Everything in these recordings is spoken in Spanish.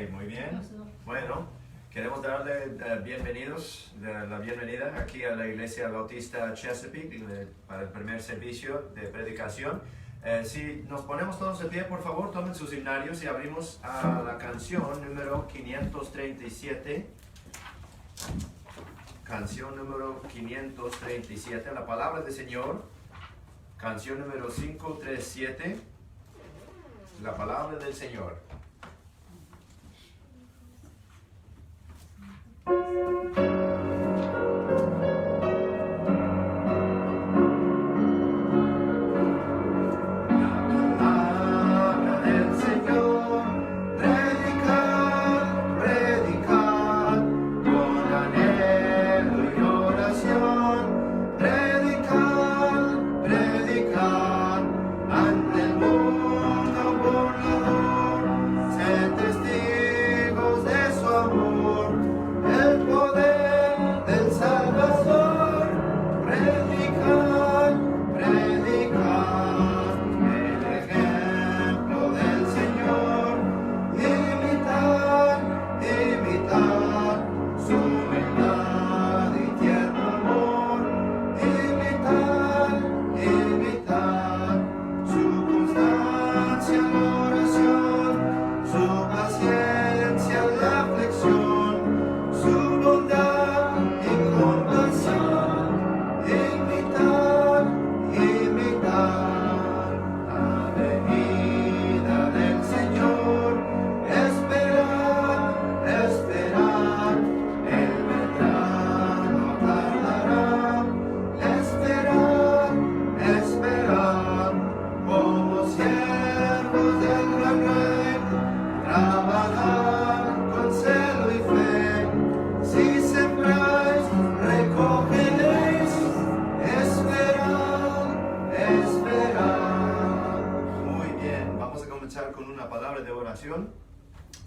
muy bien. Bueno, queremos darle la bienvenida aquí a la Iglesia Bautista Chesapeake para el primer servicio de predicación. Si nos ponemos todos de pie, por favor, tomen sus himnarios y abrimos a la canción número 537. Canción número 537, la palabra del Señor. Canción número 537, la palabra del Señor.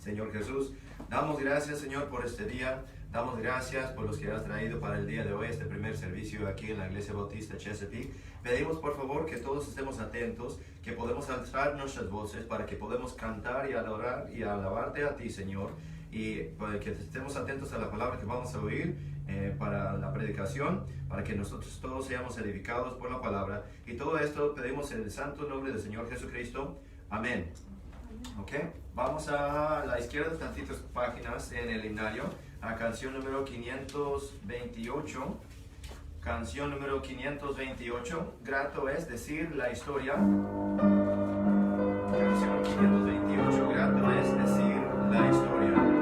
Señor Jesús, damos gracias, Señor, por este día. Damos gracias por los que has traído para el día de hoy, este primer servicio aquí en la Iglesia Bautista Chesapeake. Pedimos, por favor, que todos estemos atentos, que podamos alzar nuestras voces para que podamos cantar y adorar y alabarte a ti, Señor. Y para que estemos atentos a la palabra que vamos a oír para la predicación, para que nosotros todos seamos edificados por la palabra. Y todo esto pedimos en el santo nombre del Señor Jesucristo. Amén. Ok, vamos a la izquierda, tantitas páginas en el himnario, a canción número 528. Canción número 528, grato es decir la historia. Canción 528, grato es decir la historia.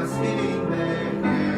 sin vejez.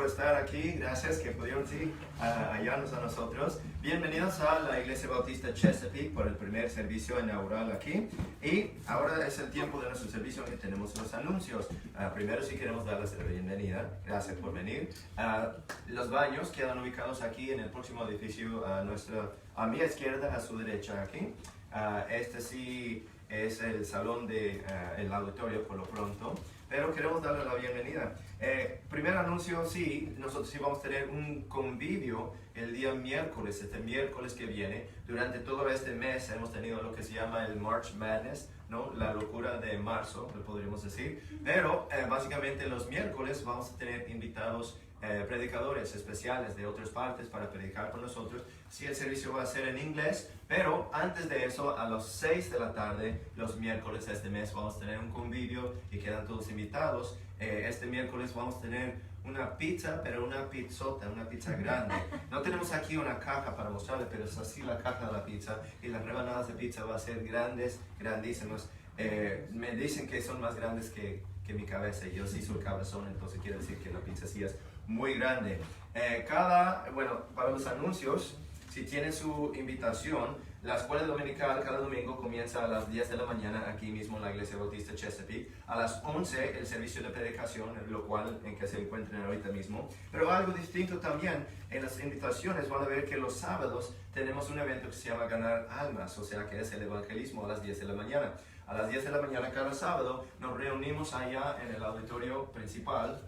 estar aquí, gracias que pudieron hallarnos a nosotros. Bienvenidos a la Iglesia Bautista Chesapeake por el primer servicio inaugural aquí. Y ahora es el tiempo de nuestro servicio en que tenemos los anuncios. Primero sí queremos darles la bienvenida, gracias por venir. Los baños quedan ubicados aquí en el próximo edificio a mi izquierda, a su derecha aquí. Este sí es el salón el auditorio por lo pronto. Pero queremos darle la bienvenida. Primer anuncio, sí, nosotros sí vamos a tener un convivio el día miércoles, este miércoles que viene. Durante todo este mes hemos tenido lo que se llama el March Madness, ¿no? La locura de marzo, lo podríamos decir. Pero básicamente los miércoles vamos a tener invitados predicadores especiales de otras partes para predicar con nosotros. Sí, el servicio va a ser en inglés, pero antes de eso, a las 6 de la tarde, los miércoles de este mes, vamos a tener un convivio y quedan todos invitados. Este miércoles vamos a tener una pizza, pero una pizzota, una pizza grande. No tenemos aquí una caja para mostrarle, pero es así la caja de la pizza, y las rebanadas de pizza van a ser grandes, grandísimas. Me dicen que son más grandes que mi cabeza, y yo sí soy cabezón, entonces quiere decir que la pizza sí es muy grande. Para los anuncios, si tienen su invitación, la escuela dominical cada domingo comienza a las 10 de la mañana aquí mismo en la Iglesia Bautista Chesapeake. A las 11 el servicio de predicación, en que se encuentran ahorita mismo. Pero algo distinto también, en las invitaciones van a ver que los sábados tenemos un evento que se llama Ganar Almas, o sea que es el evangelismo a las 10 de la mañana. A las 10 de la mañana cada sábado nos reunimos allá en el auditorio principal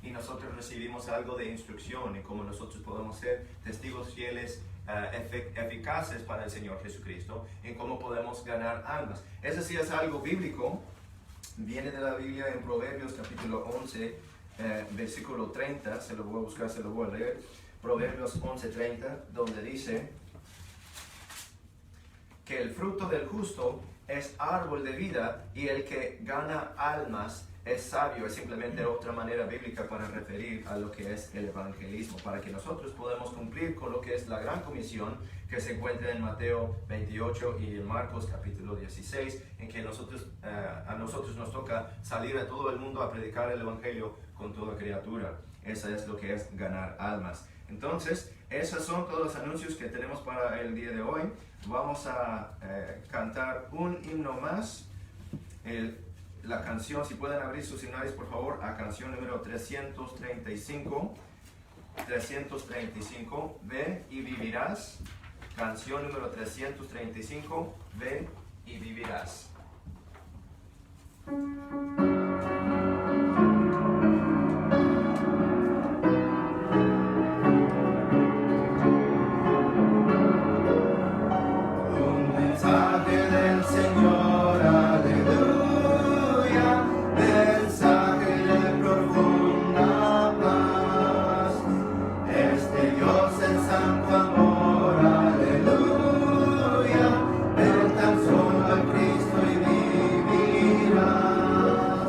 y nosotros recibimos algo de instrucción en cómo nosotros podemos ser testigos fieles, eficaces para el Señor Jesucristo, en cómo podemos ganar almas. Eso sí es algo bíblico, viene de la Biblia en Proverbios capítulo 11, versículo 30, se lo voy a buscar, se lo voy a leer. Proverbios 11:30, donde dice que el fruto del justo es árbol de vida y el que gana almas es sabio. Es simplemente otra manera bíblica para referir a lo que es el evangelismo, para que nosotros podamos cumplir con lo que es la gran comisión que se encuentra en Mateo 28 y en Marcos capítulo 16, en que a nosotros nos toca salir a todo el mundo a predicar el evangelio con toda criatura. Eso es lo que es ganar almas. Entonces, esos son todos los anuncios que tenemos para el día de hoy. Vamos a cantar un himno más. La canción, si pueden abrir sus himnarios por favor, a canción número 335. 335, Ve y vivirás. Canción número 335, Ve y vivirás. Ven tan solo al Cristo y vivirás.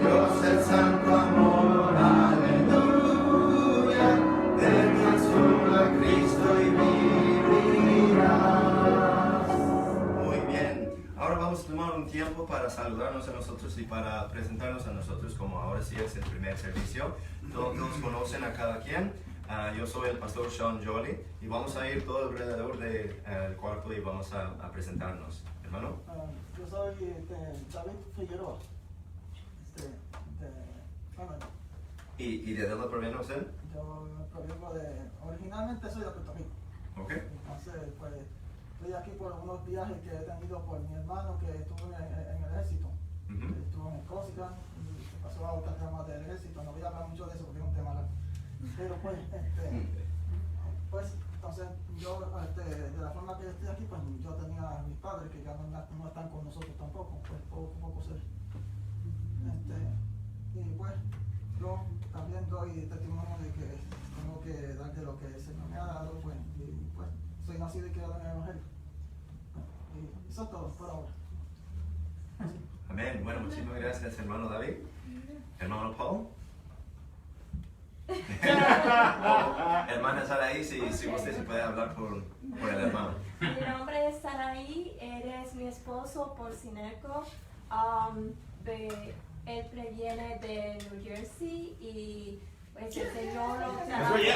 Dios el santo amor, aleluya, vete azul a Cristo y vivirás. Muy bien, ahora vamos a tomar un tiempo para saludarnos a nosotros y para presentarnos a nosotros, como ahora sí es el primer servicio. Todos conocen a cada quien. Yo soy el pastor Sean Jolie y vamos a ir todo alrededor del cuarto y vamos a presentarnos. Hermano. Yo soy David Figueroa, de Canadá. ¿Y de dónde proviene usted? Yo provengo originalmente soy de Puerto Rico. Ok. Entonces, pues, estoy aquí por unos viajes que he tenido por mi hermano que estuvo en el ejército. Estuvo en Escocia y se pasó a otras ramas del ejército. No voy a hablar mucho de eso porque es un tema largo. Pero pues, entonces yo, de la forma que estoy aquí, pues yo tenía a mis padres que ya no están con nosotros tampoco, pues poco a poco y pues yo también doy testimonio de que tengo que dar de lo que el Señor me ha dado, pues, y pues soy nacido y criado en el Evangelio. Y eso es todo por ahora. Amén. Bueno, muchísimas gracias, hermano David. Hermano Paul. Hermana Saraí, si usted se puede hablar por el hermano. Mi nombre es Saraí, eres mi esposo por Sineco. Él previene de New Jersey y pues el Señor lo trajo. Él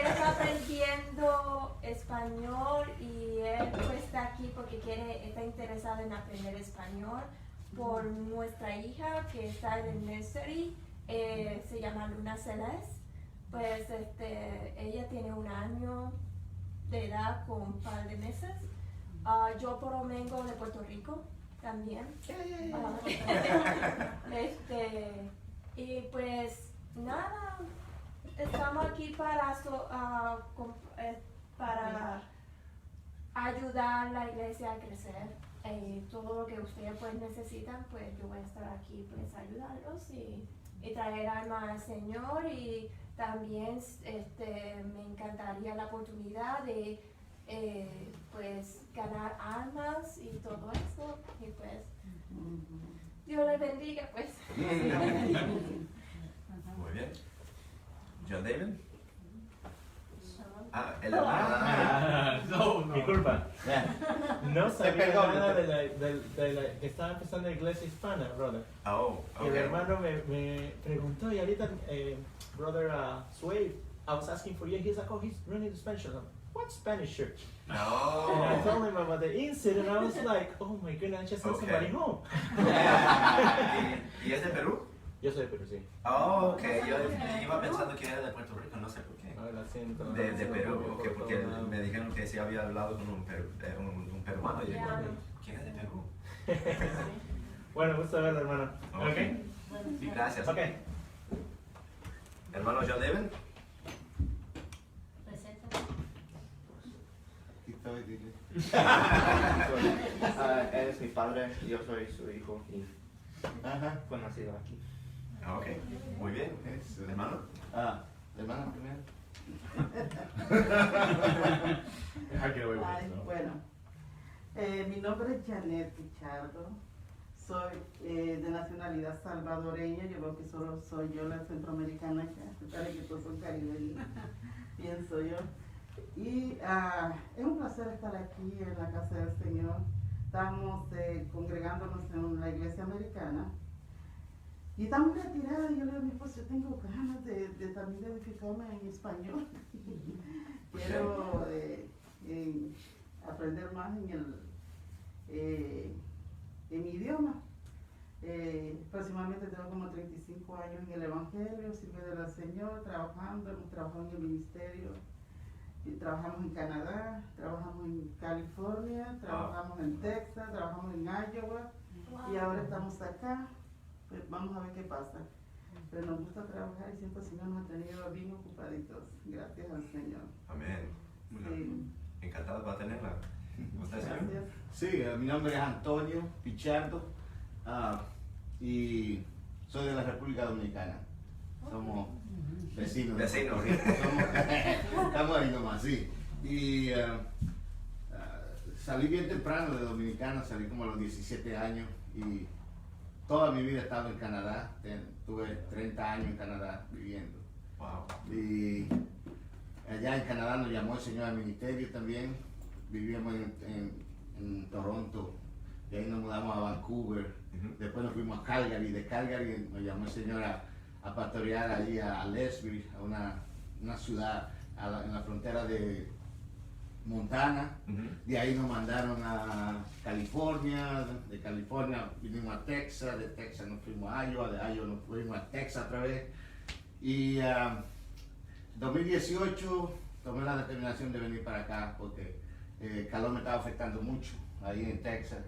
está aprendiendo español y él pues, está aquí porque está interesado en aprender español por nuestra hija que está en el nursery. Se llama Luna Celeste, pues ella tiene 1 año de edad con un par de meses. Yo vengo de Puerto Rico también. Y pues nada, estamos aquí para ayudar a la iglesia a crecer. Todo lo que ustedes pues necesitan, pues yo voy a estar aquí pues ayudarlos y traer alma al Señor, y también me encantaría la oportunidad de pues ganar almas y todo eso, y pues Dios les bendiga pues. Muy bien. John David. El hermano. Disculpa. No sabía nada de la que estaba empezando la iglesia hispana, brother. Oh, Y el okay. hermano me preguntó, y ahorita, brother Sway, I was asking for you, he's like, oh, he's running the Spanish church. I'm like, what Spanish church? And I No. told him about the incident, and I was like, oh my goodness, I just sent somebody home. ¿Y es de Perú? Yo soy de Perú, sí. Oh, ok. Yo iba pensando que era de Puerto Rico, no sé por qué. No, el acento. De Perú, okay, porque me dijeron que sí había hablado con un peruano y digo, ¿quién es de Perú? Bueno, gusto verlo, hermano. Okay. Sí, gracias. Ok. Hermano John David. Él es mi padre, yo soy su hijo y fue nacido aquí. Ok, muy bien. Hermano. Hermana primero. Ay, bueno, mi nombre es Janet Pichardo, soy de nacionalidad salvadoreña, yo creo que solo soy yo la centroamericana acá, parece que todos son caribeños, pienso yo. Y es un placer estar aquí en la casa del Señor. Estamos congregándonos en la iglesia americana y estamos retirados. Yo le digo a mi esposo, yo tengo ganas de también edificarme en español. Quiero aprender más en mi idioma. Próximamente tengo como 35 años en el Evangelio, sirviendo al Señor, trabajando, hemos trabajado en el ministerio. Trabajamos en Canadá, trabajamos en California, trabajamos en Texas, trabajamos en Iowa y ahora estamos acá. Pues vamos a ver qué pasa. Pero nos gusta trabajar y siempre el Señor nos ha tenido bien ocupaditos. Gracias al Señor. Amén. Sí. Encantado para tenerla. ¿Usted, señor? Gracias. Sí, mi nombre es Antonio Pichardo y soy de la República Dominicana. Somos vecinos. Vecinos. Estamos ahí nomás, sí. Y salí bien temprano de Dominicana, salí como a los 17 años y toda mi vida he estado en Canadá. Tuve 30 años en Canadá viviendo. Wow. Y allá en Canadá nos llamó el Señor al ministerio también. Vivíamos en Toronto. Y ahí nos mudamos a Vancouver. Después nos fuimos a Calgary. De Calgary nos llamó el Señor a pastorear allí a Leslie, a una ciudad en la frontera de Montana. De ahí nos mandaron a California. De California vinimos a Texas. De Texas nos fuimos a Iowa. De Iowa nos fuimos a Texas otra vez. Y en 2018 tomé la determinación de venir para acá porque el calor me estaba afectando mucho ahí en Texas.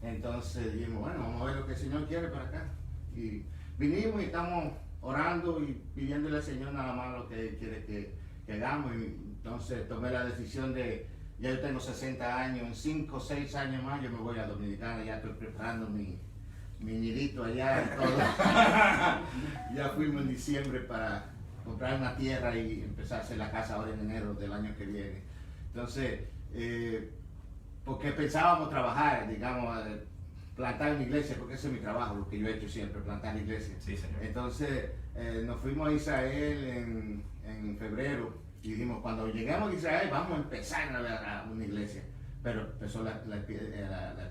Entonces dijimos, bueno, vamos a ver lo que el Señor quiere para acá. Y vinimos y estamos orando y pidiéndole al Señor nada más lo que Él quiere que hagamos. Y entonces tomé la decisión de, ya yo tengo 60 años, en 5 o 6 años más yo me voy a Dominicana, ya estoy preparando mi nidito allá y todo. Ya fuimos en diciembre para comprar una tierra y empezar a hacer la casa ahora en enero del año que viene. Entonces, porque pensábamos trabajar, digamos, plantar una iglesia, porque ese es mi trabajo, lo que yo he hecho siempre, plantar iglesias. Sí, señor. Entonces, nos fuimos a Israel en febrero y dijimos, cuando lleguemos a Israel vamos a empezar a una iglesia. Pero empezó la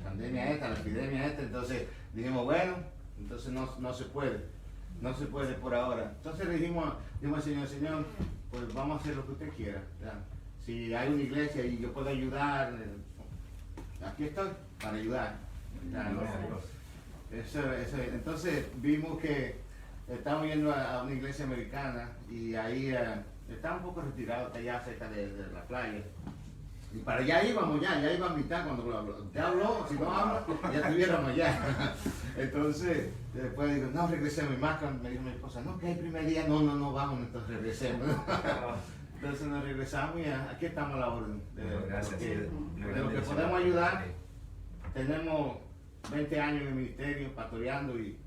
pandemia esta, la epidemia esta, entonces dijimos, bueno, entonces no se puede por ahora. Entonces le dijimos al Señor, pues vamos a hacer lo que usted quiera. ¿Ya? Si hay una iglesia y yo puedo ayudar, aquí estoy para ayudar. ¿Ya? Entonces vimos que estábamos yendo a una iglesia americana y ahí estaba un poco retirado, está allá cerca de la playa. Y para allá íbamos ya iba a mitad cuando te habló, si no habla, ya estuviéramos allá. Entonces, después digo, no, regresemos. Y más me dijo mi esposa, no, que el primer día, no, vamos, entonces regresemos. Entonces nos regresamos y aquí estamos a la orden. Gracias. De lo que podemos ayudar, tenemos 20 años en el ministerio pastoreando y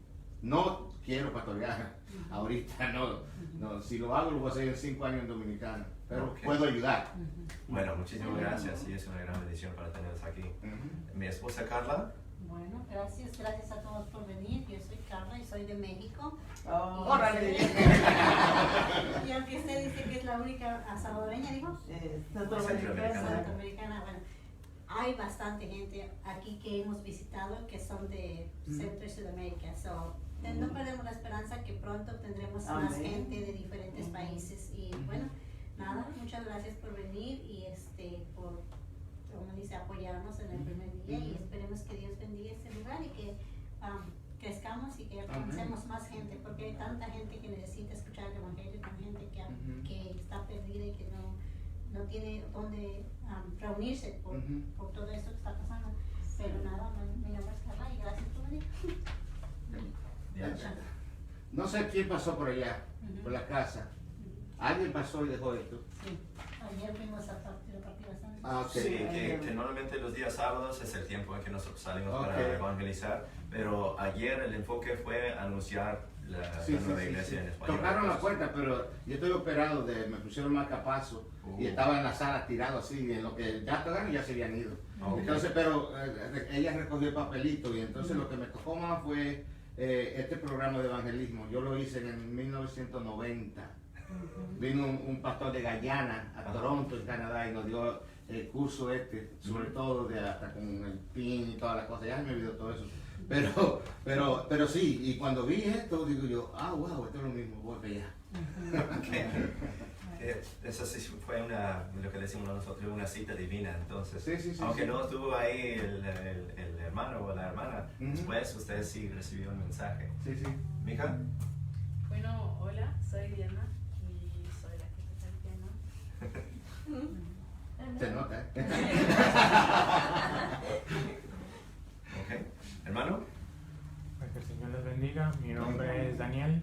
no quiero pastorear ahorita, no, si lo hago lo voy a hacer en 5 años en Dominicana, pero puedo ayudar. Bueno, muchísimas gracias y es una gran bendición para tenerlos aquí. Mi esposa Carla. Bueno, gracias a todos por venir. Yo soy Carla y soy de México. ¡Órale! Y aunque usted dice que es la única salvadoreña, dijo. Centroamericana. Bueno, hay bastante gente aquí que hemos visitado que son de Centro y Sudamérica. No perdemos la esperanza que pronto tendremos más gente de diferentes países. Y bueno, nada, muchas gracias por venir y por, como dice, apoyarnos en el primer día y esperemos que Dios bendiga este lugar y que crezcamos y que alcancemos más gente, porque hay tanta gente que necesita escuchar el Evangelio, tanta gente que está perdida y que no tiene dónde reunirse por todo esto que está pasando. Pero nada, mi nombre es Carla y gracias por venir. No sé quién pasó por allá, por la casa. ¿Alguien pasó y dejó esto? Sí, ayer fuimos a partir bastante. Sí, que normalmente los días sábados es el tiempo en que nosotros salimos para evangelizar, pero ayer el enfoque fue anunciar la nueva iglesia en español. Tocaron la puerta, pero yo estoy operado, me pusieron marcapaso y estaba en la sala tirado así, en lo que ya tocaron y ya se habían ido. Entonces, pero ella recogió el papelito y entonces lo que me tocó más fue este programa de evangelismo. Yo lo hice en 1990. Vino un pastor de Guyana a Toronto, en Canadá, y nos dio el curso sobre todo de hasta con el PIN y todas las cosas. Ya me olvidó todo eso. Pero sí, y cuando vi esto, digo yo, wow, esto es lo mismo, voy para allá. Eso sí fue lo que decimos nosotros, una cita divina. Entonces, sí, aunque no estuvo ahí el hermano o la hermana, después usted sí recibió el mensaje. Sí. ¿Mija? Bueno, hola, soy Diana y soy la que toca el piano. Se nota, Ok. ¿Hermano? Pues que el Señor les bendiga. Mi nombre es Daniel.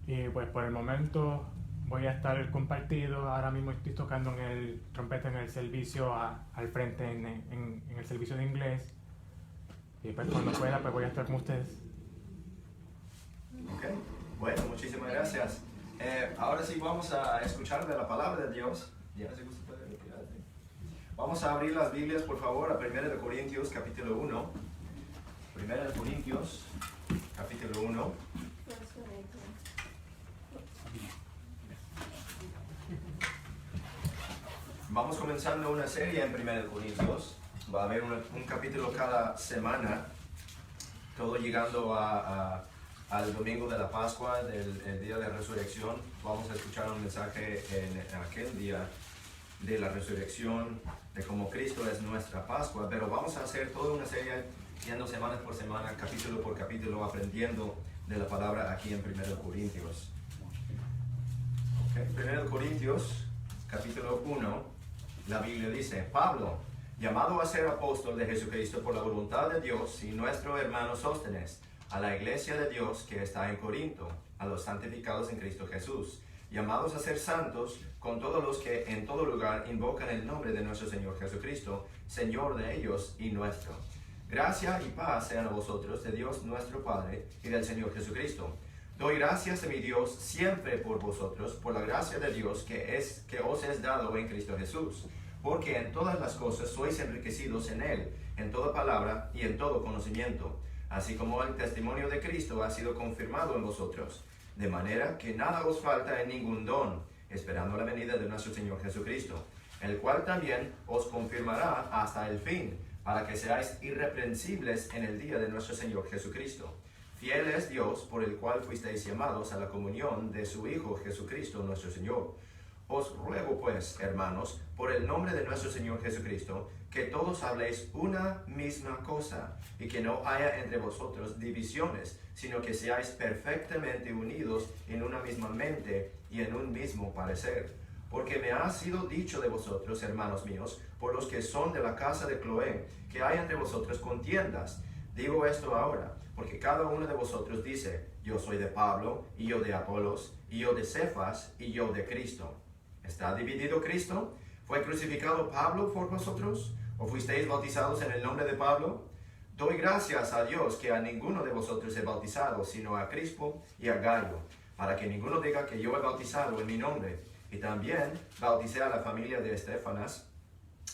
Y pues por el momento voy a estar compartido. Ahora mismo estoy tocando en el trompeta en el servicio al frente en el servicio de inglés. Y pues cuando pueda pues voy a estar con ustedes. Ok. Bueno, muchísimas gracias. Ahora sí vamos a escuchar de la palabra de Dios. Ya, si usted puede retirarse. Vamos a abrir las Biblias, por favor, a 1 Corintios capítulo 1. Primera de Corintios, capítulo 1. Vamos comenzando una serie en 1 Corintios. Va a haber un capítulo cada semana, todo llegando al domingo de la Pascua, el día de la resurrección. Vamos a escuchar un mensaje en aquel día de la resurrección, de cómo Cristo es nuestra Pascua, pero vamos a hacer toda una serie, yendo semana por semana, capítulo por capítulo, aprendiendo de la palabra aquí en 1 Corintios. 1 Corintios, capítulo 1, la Biblia dice: Pablo, llamado a ser apóstol de Jesucristo por la voluntad de Dios, y nuestro hermano Sóstenes, a la iglesia de Dios que está en Corinto, a los santificados en Cristo Jesús, llamados a ser santos, con todos los que en todo lugar invocan el nombre de nuestro Señor Jesucristo, Señor de ellos y nuestro. Gracia y paz sean a vosotros, de Dios nuestro Padre y del Señor Jesucristo. Doy gracias a mi Dios siempre por vosotros, por la gracia de Dios que os es dado en Cristo Jesús, porque en todas las cosas sois enriquecidos en Él, en toda palabra y en todo conocimiento, así como el testimonio de Cristo ha sido confirmado en vosotros, de manera que nada os falta en ningún don, esperando la venida de nuestro Señor Jesucristo, el cual también os confirmará hasta el fin, para que seáis irreprensibles en el día de nuestro Señor Jesucristo. Fiel es Dios, por el cual fuisteis llamados a la comunión de su Hijo Jesucristo nuestro Señor. Os ruego pues, hermanos, por el nombre de nuestro Señor Jesucristo, que todos habléis una misma cosa, y que no haya entre vosotros divisiones, sino que seáis perfectamente unidos en una misma mente y en un mismo parecer. Porque me ha sido dicho de vosotros, hermanos míos, por los que son de la casa de Cloé, que hay entre vosotros contiendas. Digo esto ahora, porque cada uno de vosotros dice: yo soy de Pablo, y yo de Apolos, y yo de Cefas, y yo de Cristo. ¿Está dividido Cristo? ¿Fue crucificado Pablo por vosotros? ¿O fuisteis bautizados en el nombre de Pablo? Doy gracias a Dios que a ninguno de vosotros he bautizado, sino a Crispo y a Gayo, para que ninguno diga que yo he bautizado en mi nombre. Y también bauticé a la familia de Estéfanas,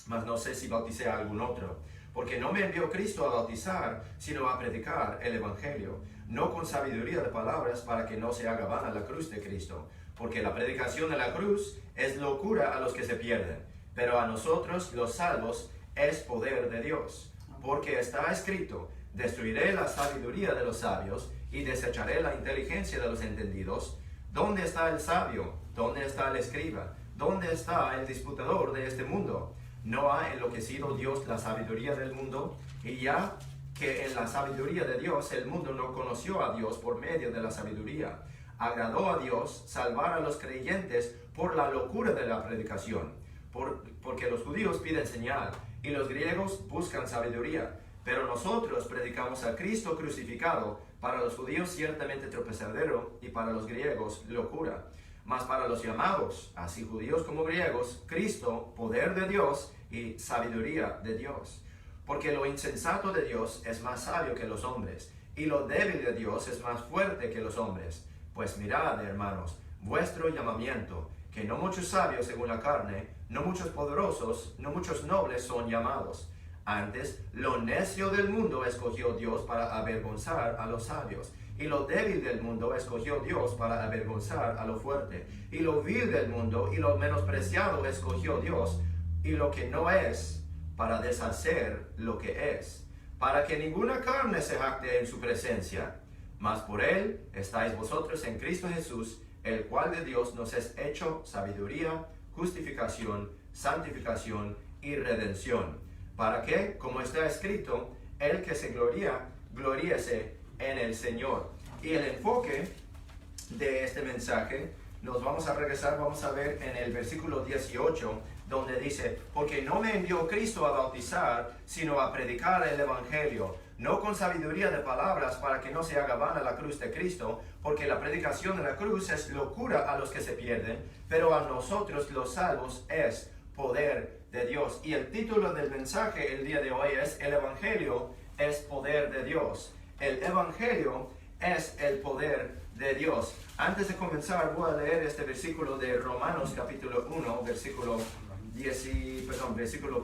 mas no sé si bauticé a algún otro. Porque no me envió Cristo a bautizar, sino a predicar el Evangelio, no con sabiduría de palabras, para que no se haga vana la cruz de Cristo. Porque la predicación de la cruz es locura a los que se pierden, pero a nosotros los salvos es poder de Dios. Porque está escrito: destruiré la sabiduría de los sabios y desecharé la inteligencia de los entendidos. ¿Dónde está el sabio? ¿Dónde está el escriba? ¿Dónde está el disputador de este mundo? ¿No ha enloquecido Dios la sabiduría del mundo? Y ya que en la sabiduría de Dios el mundo no conoció a Dios por medio de la sabiduría, agradó a Dios salvar a los creyentes por la locura de la predicación. Porque los judíos piden señal y los griegos buscan sabiduría. Pero nosotros predicamos a Cristo crucificado, para los judíos ciertamente tropezadero y para los griegos locura. Mas para los llamados, así judíos como griegos, Cristo, poder de Dios y sabiduría de Dios. Porque lo insensato de Dios es más sabio que los hombres, y lo débil de Dios es más fuerte que los hombres. Pues mirad, hermanos, vuestro llamamiento, que no muchos sabios según la carne, no muchos poderosos, no muchos nobles son llamados. Antes, lo necio del mundo escogió Dios para avergonzar a los sabios, y lo débil del mundo escogió Dios para avergonzar a lo fuerte, y lo vil del mundo y lo menospreciado escogió Dios, y lo que no es, para deshacer lo que es, para que ninguna carne se jacte en su presencia. Mas por él estáis vosotros en Cristo Jesús, el cual de Dios nos es hecho sabiduría, justificación, santificación y redención, para que, como está escrito, el que se gloría, gloríese en el Señor. Y el enfoque de este mensaje nos vamos a regresar, vamos a ver en el versículo 18, donde dice: porque no me envió Cristo a bautizar, sino a predicar el Evangelio, no con sabiduría de palabras, para que no se haga vana la cruz de Cristo, porque la predicación de la cruz es locura a los que se pierden, pero a nosotros los salvos es poder de Dios. Y el título del mensaje el día de hoy es: el Evangelio es poder de Dios. El Evangelio es el poder de Dios. Antes de comenzar, voy a leer este versículo de Romanos capítulo 1, versículo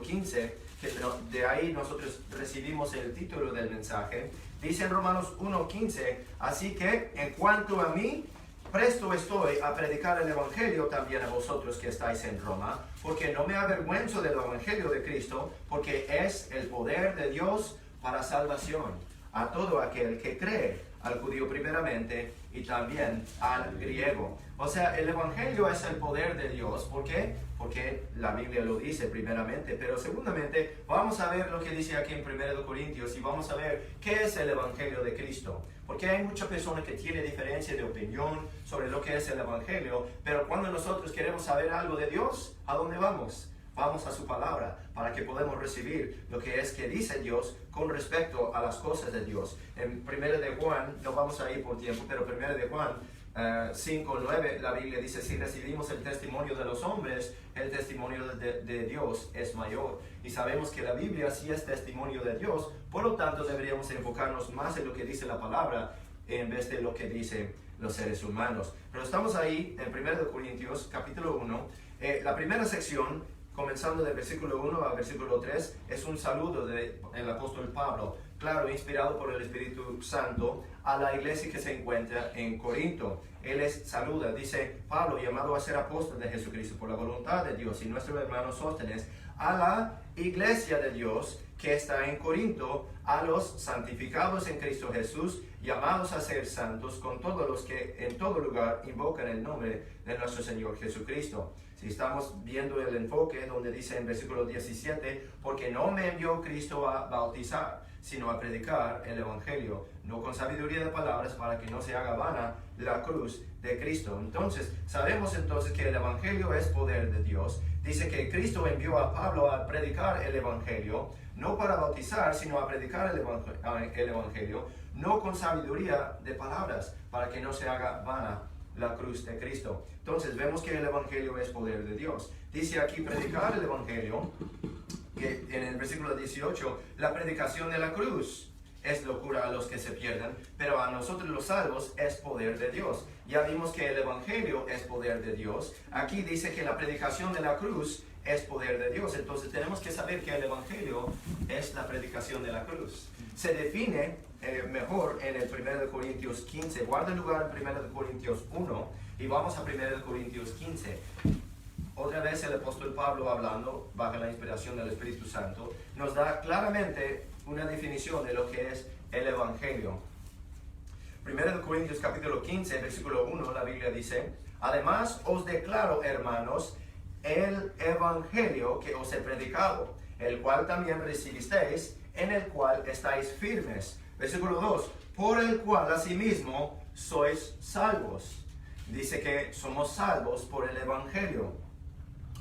15, que de ahí nosotros recibimos el título del mensaje. Dice en Romanos 1:15, así que en cuanto a mí, presto estoy a predicar el Evangelio también a vosotros que estáis en Roma, porque no me avergüenzo del Evangelio de Cristo, porque es el poder de Dios para salvación a todo aquel que cree, al judío primeramente y también al griego. O sea, el Evangelio es el poder de Dios. ¿Por qué? Porque la Biblia lo dice primeramente, pero segundamente vamos a ver lo que dice aquí en 1 Corintios y vamos a ver qué es el Evangelio de Cristo. Porque hay muchas personas que tienen diferencia de opinión sobre lo que es el Evangelio, pero cuando nosotros queremos saber algo de Dios, ¿a dónde vamos? Vamos a su palabra para que podamos recibir lo que es que dice Dios con respecto a las cosas de Dios. En 1 de Juan, no vamos a ir por tiempo, pero 1 de Juan 5:9, la Biblia dice, si recibimos el testimonio de los hombres, el testimonio de Dios es mayor. Y sabemos que la Biblia sí es testimonio de Dios, por lo tanto deberíamos enfocarnos más en lo que dice la palabra en vez de lo que dicen los seres humanos. Pero estamos ahí en 1 Corintios capítulo 1, la primera sección, comenzando del versículo 1 al versículo 3, es un saludo del apóstol Pablo, claro, inspirado por el Espíritu Santo, a la iglesia que se encuentra en Corinto. Él les saluda, dice Pablo, llamado a ser apóstol de Jesucristo por la voluntad de Dios, y nuestro hermano Sóstenes, a la iglesia de Dios que está en Corinto, a los santificados en Cristo Jesús, llamados a ser santos, con todos los que en todo lugar invocan el nombre de nuestro Señor Jesucristo. Si estamos viendo el enfoque donde dice en versículo 17, porque no me envió Cristo a bautizar, sino a predicar el Evangelio, no con sabiduría de palabras, para que no se haga vana la cruz de Cristo. Entonces, sabemos entonces que el Evangelio es poder de Dios. Dice que Cristo envió a Pablo a predicar el Evangelio, no para bautizar, sino a predicar el Evangelio, no con sabiduría de palabras, para que no se haga vana la cruz de Cristo. Entonces vemos que el Evangelio es poder de Dios. Dice aquí predicar el Evangelio, que en el versículo 18, la predicación de la cruz es locura a los que se pierden, pero a nosotros los salvos es poder de Dios. Ya vimos que el Evangelio es poder de Dios. Aquí dice que la predicación de la cruz es poder de Dios. Entonces tenemos que saber que el Evangelio es la predicación de la cruz. Se define mejor en el 1 Corintios 15. Guarda lugar en 1 Corintios 1 y vamos a 1 Corintios 15. Otra vez el apóstol Pablo, hablando bajo la inspiración del Espíritu Santo, nos da claramente una definición de lo que es el Evangelio. 1 Corintios capítulo 15, versículo 1, la Biblia dice, además os declaro, hermanos, el Evangelio que os he predicado, el cual también recibisteis, en el cual estáis firmes. Versículo 2, por el cual asimismo sois salvos. Dice que somos salvos por el Evangelio,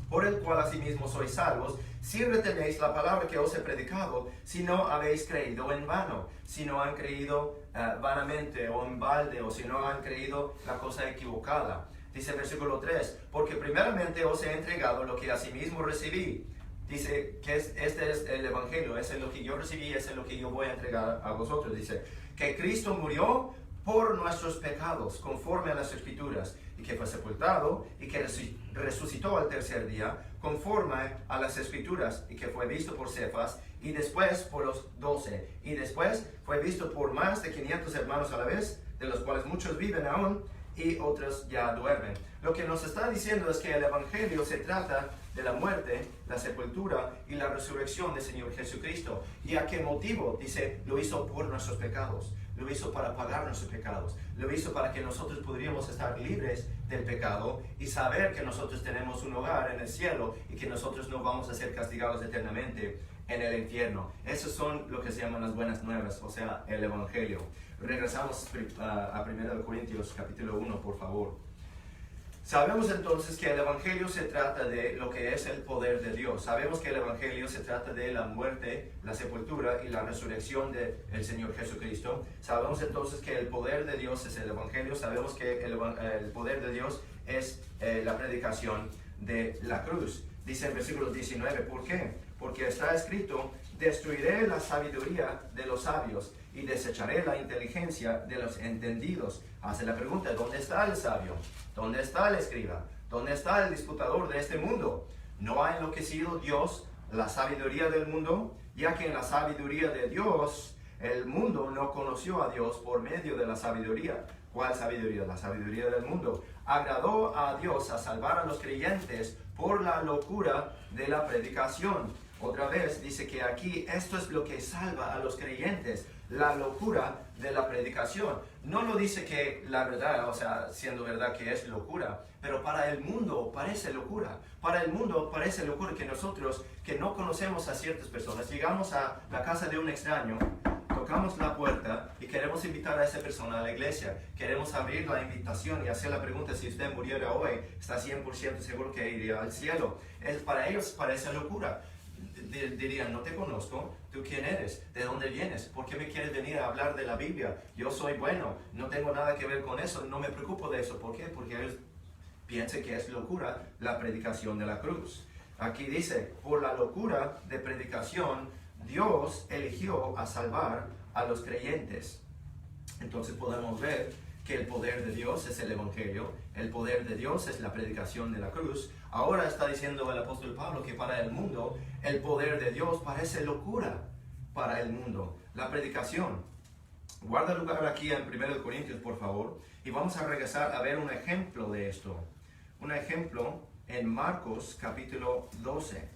por el cual asimismo sois salvos, si retenéis la palabra que os he predicado, si no habéis creído en vano, si no han creído vanamente o en balde, o si no han creído la cosa equivocada. Dice el versículo 3, porque primeramente os he entregado lo que asimismo recibí. Dice que este es el Evangelio, es lo que yo recibí, es lo que yo voy a entregar a vosotros. Dice que Cristo murió por nuestros pecados, conforme a las Escrituras, y que fue sepultado, y que resucitó al tercer día, conforme a las Escrituras, y que fue visto por Cefas, y después por los 12, y después fue visto por más de 500 hermanos a la vez, de los cuales muchos viven aún, y otros ya duermen. Lo que nos está diciendo es que el Evangelio se trata de la muerte, la sepultura y la resurrección del Señor Jesucristo. ¿Y a qué motivo? Dice, lo hizo por nuestros pecados, lo hizo para pagar nuestros pecados, lo hizo para que nosotros podríamos estar libres del pecado y saber que nosotros tenemos un hogar en el cielo y que nosotros no vamos a ser castigados eternamente en el infierno. Esos son lo que se llaman las buenas nuevas, o sea, el Evangelio. Regresamos a 1 Corintios capítulo 1, por favor. Sabemos entonces que el Evangelio se trata de lo que es el poder de Dios. Sabemos que el Evangelio se trata de la muerte, la sepultura y la resurrección del Señor Jesucristo. Sabemos entonces que el poder de Dios es el Evangelio. Sabemos que el poder de Dios es la predicación de la cruz. Dice en versículo 19, ¿por qué? Porque está escrito, destruiré la sabiduría de los sabios y desecharé la inteligencia de los entendidos. Hace la pregunta, ¿dónde está el sabio? ¿Dónde está el escriba? ¿Dónde está el disputador de este mundo? ¿No ha enloquecido Dios la sabiduría del mundo? Ya que en la sabiduría de Dios El mundo no conoció a Dios por medio de la sabiduría. ¿Cuál sabiduría? La sabiduría del mundo. Agradó a Dios a salvar a los creyentes por la locura de la predicación. Otra vez dice que aquí esto es lo que salva a los creyentes, la locura de la predicación. No lo dice que la verdad, o sea, siendo verdad que es locura, pero para el mundo parece locura. Para el mundo parece locura que nosotros, que no conocemos a ciertas personas, llegamos a la casa de un extraño, tocamos la puerta y queremos invitar a esa persona a la iglesia. Queremos abrir la invitación y hacer la pregunta: si usted muriera hoy, ¿está 100% seguro que iría al cielo? Para ellos parece locura. Dirían: no te conozco, ¿tú quién eres? ¿De dónde vienes? ¿Por qué me quieres venir a hablar de la Biblia? Yo soy bueno, no tengo nada que ver con eso, no me preocupo de eso. ¿Por qué? Porque ellos piensan que es locura la predicación de la cruz. Aquí dice: por la locura de predicación, Dios eligió a salvar a los creyentes. Entonces podemos ver que el poder de Dios es el Evangelio, el poder de Dios es la predicación de la cruz. Ahora está diciendo el apóstol Pablo que para el mundo el poder de Dios parece locura para el mundo. La predicación. Guarda lugar aquí en 1 Corintios, por favor, y vamos a regresar a ver un ejemplo de esto. Un ejemplo en Marcos capítulo 12.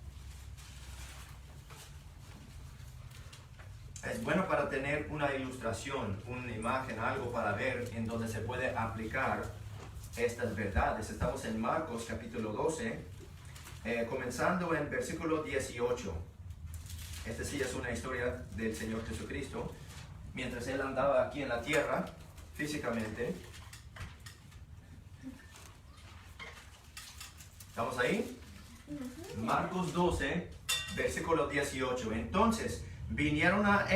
Es bueno para tener una ilustración, una imagen, algo para ver en donde se puede aplicar estas verdades. Estamos en Marcos capítulo 12, comenzando en versículo 18. Esta sí es una historia del Señor Jesucristo, mientras Él andaba aquí en la tierra, físicamente. ¿Estamos ahí? Marcos 12, versículo 18. Entonces vinieron al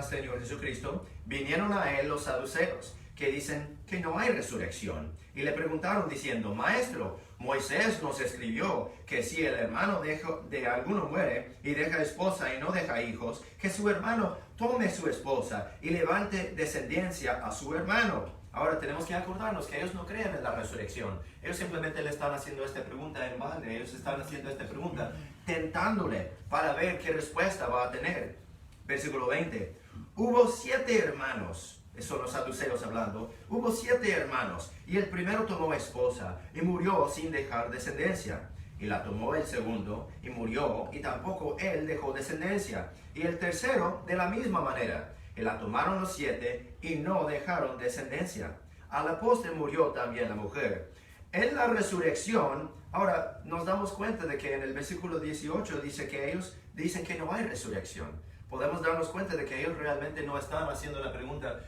Señor Jesucristo, vinieron a Él los saduceos, que dicen que no hay resurrección. Y le preguntaron diciendo: Maestro, Moisés nos escribió que si el hermano de alguno muere y deja esposa y no deja hijos, que su hermano tome su esposa y levante descendencia a su hermano. Ahora tenemos que acordarnos que ellos no creen en la resurrección. Ellos simplemente le están haciendo esta pregunta en balde. Ellos están haciendo esta pregunta tentándole para ver qué respuesta va a tener. Versículo 20. Hubo 7 hermanos. Son los saduceos hablando. Hubo 7 hermanos, y el primero tomó esposa y murió sin dejar descendencia. Y la tomó el segundo y murió, y tampoco él dejó descendencia. Y el tercero de la misma manera. Y la tomaron los 7 y no dejaron descendencia. A la postre murió también la mujer. En la resurrección, ahora nos damos cuenta de que en el versículo 18 dice que ellos dicen que no hay resurrección. Podemos darnos cuenta de que ellos realmente no están haciendo la pregunta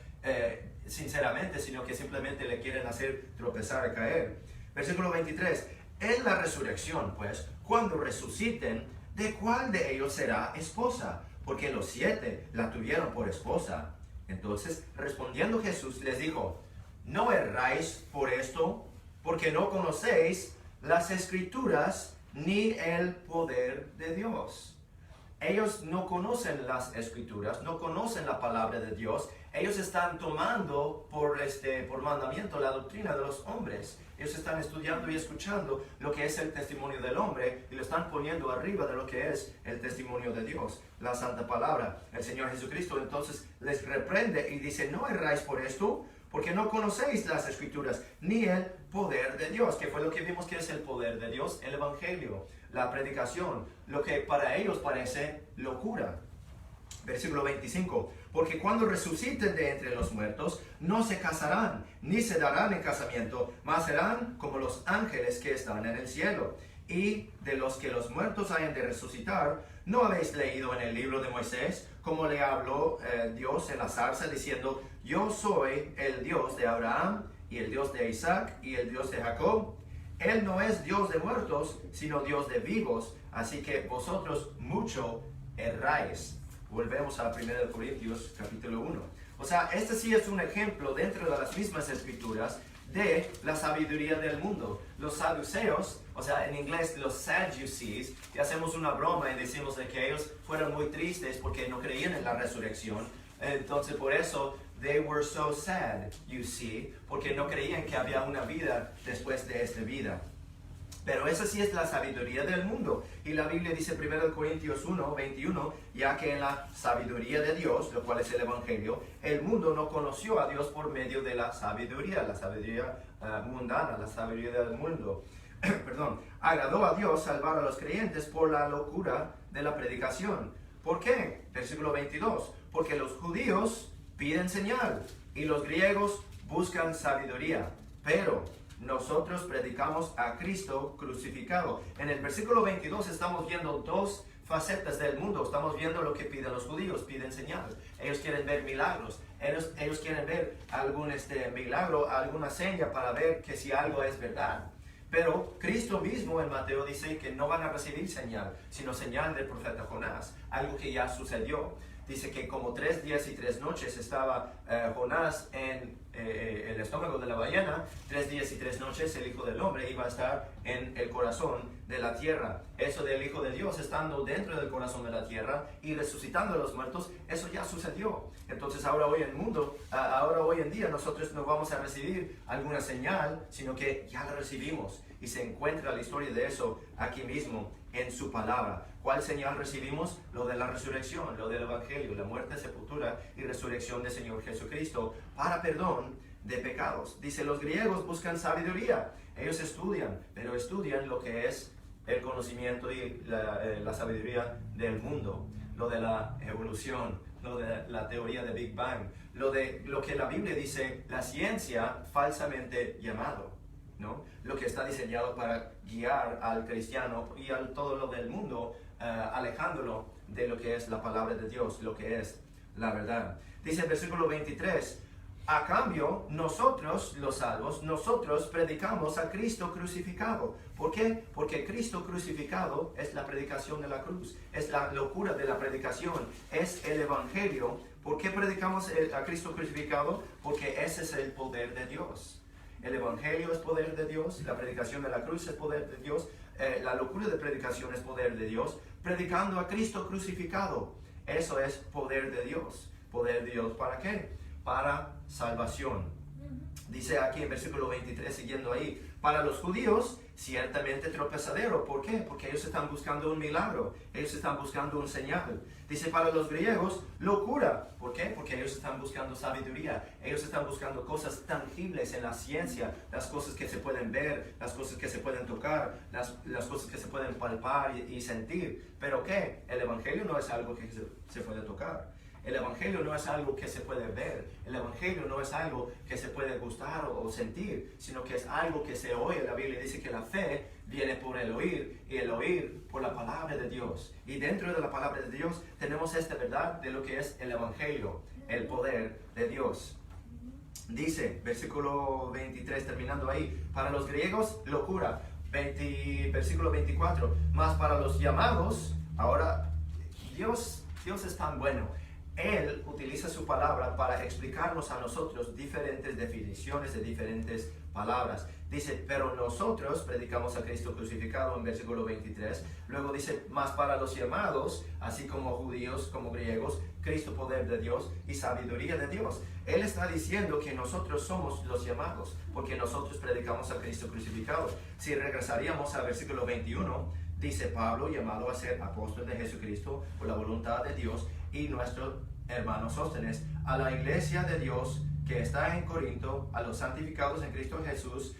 sinceramente, sino que simplemente le quieren hacer tropezar y caer. Versículo 23. En la resurrección, pues, cuando resuciten, ¿de cuál de ellos será esposa? Porque los 7 la tuvieron por esposa. Entonces, respondiendo Jesús, les dijo: ¿no erráis por esto? Porque no conocéis las Escrituras ni el poder de Dios. Ellos no conocen las Escrituras, no conocen la palabra de Dios. Ellos están tomando por mandamiento la doctrina de los hombres. Ellos están estudiando y escuchando lo que es el testimonio del hombre y lo están poniendo arriba de lo que es el testimonio de Dios, la santa palabra. El Señor Jesucristo entonces les reprende y dice: no erráis por esto, porque no conocéis las Escrituras ni el poder de Dios. Que fue lo que vimos que es el poder de Dios: el Evangelio, la predicación, lo que para ellos parece locura. Versículo 25. Porque cuando resuciten de entre los muertos, no se casarán, ni se darán en casamiento, mas serán como los ángeles que están en el cielo. Y de los que los muertos hayan de resucitar, ¿no habéis leído en el libro de Moisés cómo le habló Dios en la zarza, diciendo: yo soy el Dios de Abraham, y el Dios de Isaac, y el Dios de Jacob? Él no es Dios de muertos, sino Dios de vivos, así que vosotros mucho erráis. Volvemos a 1 Corintios capítulo 1. O sea, este sí es un ejemplo dentro de las mismas escrituras de la sabiduría del mundo. Los saduceos, o sea, en inglés los Sadducees, y hacemos una broma y decimos de que ellos fueron muy tristes porque no creían en la resurrección. Entonces por eso, they were so sad, you see, porque no creían que había una vida después de esta vida. Pero esa sí es la sabiduría del mundo. Y la Biblia dice 1 Corintios 1, 21, ya que en la sabiduría de Dios, lo cual es el Evangelio, el mundo no conoció a Dios por medio de la sabiduría mundana, la sabiduría del mundo. Perdón, agradó a Dios salvar a los creyentes por la locura de la predicación. ¿Por qué? Versículo 22, porque los judíos piden señal y los griegos buscan sabiduría, pero nosotros predicamos a Cristo crucificado. En el versículo 22 estamos viendo dos facetas del mundo. Estamos viendo lo que piden los judíos, piden señal. Ellos quieren ver milagros. Ellos quieren ver algún milagro, alguna seña para ver que si algo es verdad. Pero Cristo mismo en Mateo dice que no van a recibir señal, sino señal del profeta Jonás, algo que ya sucedió. Dice que como 3 días y 3 noches estaba Jonás en el estómago de la ballena, 3 días y 3 noches el Hijo del Hombre iba a estar en el corazón de la tierra. Eso del Hijo de Dios estando dentro del corazón de la tierra y resucitando a los muertos, eso ya sucedió. Entonces ahora hoy en día nosotros no vamos a recibir alguna señal, sino que ya la recibimos. Y se encuentra la historia de eso aquí mismo en su palabra. ¿Cuál señal recibimos? Lo de la resurrección, lo del Evangelio, la muerte, sepultura y resurrección del Señor Jesucristo para perdón de pecados. Dice, los griegos buscan sabiduría. Ellos estudian, pero estudian lo que es el conocimiento y la sabiduría del mundo. Lo de la evolución, lo de la teoría de Big Bang, lo que la Biblia dice, la ciencia falsamente llamado, ¿no? Lo que está diseñado para guiar al cristiano y a todo lo del mundo, alejándolo de lo que es la palabra de Dios, lo que es la verdad. Dice el versículo 23, a cambio, nosotros, los salvos, nosotros predicamos a Cristo crucificado. ¿Por qué? Porque Cristo crucificado es la predicación de la cruz, es la locura de la predicación, es el Evangelio. ¿Por qué predicamos a Cristo crucificado? Porque ese es el poder de Dios. El Evangelio es poder de Dios, la predicación de la cruz es poder de Dios, la locura de predicación es poder de Dios. Predicando a Cristo crucificado, eso es poder de Dios. ¿Poder de Dios para qué? Para salvación. Dice aquí en versículo 23, siguiendo ahí, para los judíos, ciertamente tropezadero. ¿Por qué? Porque ellos están buscando un milagro, ellos están buscando un señal. Dice para los griegos, locura. ¿Por qué? Porque ellos están buscando sabiduría, ellos están buscando cosas tangibles en la ciencia, las cosas que se pueden ver, las cosas que se pueden tocar, las cosas que se pueden palpar y sentir. ¿Pero qué? El Evangelio no es algo que se puede tocar. El Evangelio no es algo que se puede ver, el Evangelio no es algo que se puede gustar o sentir, sino que es algo que se oye. La Biblia dice que la fe viene por el oír y el oír por la palabra de Dios. Y dentro de la palabra de Dios tenemos esta verdad de lo que es el Evangelio, el poder de Dios. Dice, versículo 23, terminando ahí, para los griegos, locura. Versículo 24, más para los llamados, ahora Dios es tan bueno. Él utiliza su palabra para explicarnos a nosotros diferentes definiciones de diferentes palabras. Dice, pero nosotros predicamos a Cristo crucificado en versículo 23. Luego dice, más para los llamados, así como judíos, como griegos, Cristo poder de Dios y sabiduría de Dios. Él está diciendo que nosotros somos los llamados, porque nosotros predicamos a Cristo crucificado. Si regresaríamos al versículo 21, dice Pablo, llamado a ser apóstol de Jesucristo por la voluntad de Dios, y nuestro hermano Sóstenes, a la iglesia de Dios que está en Corinto, a los santificados en Cristo Jesús,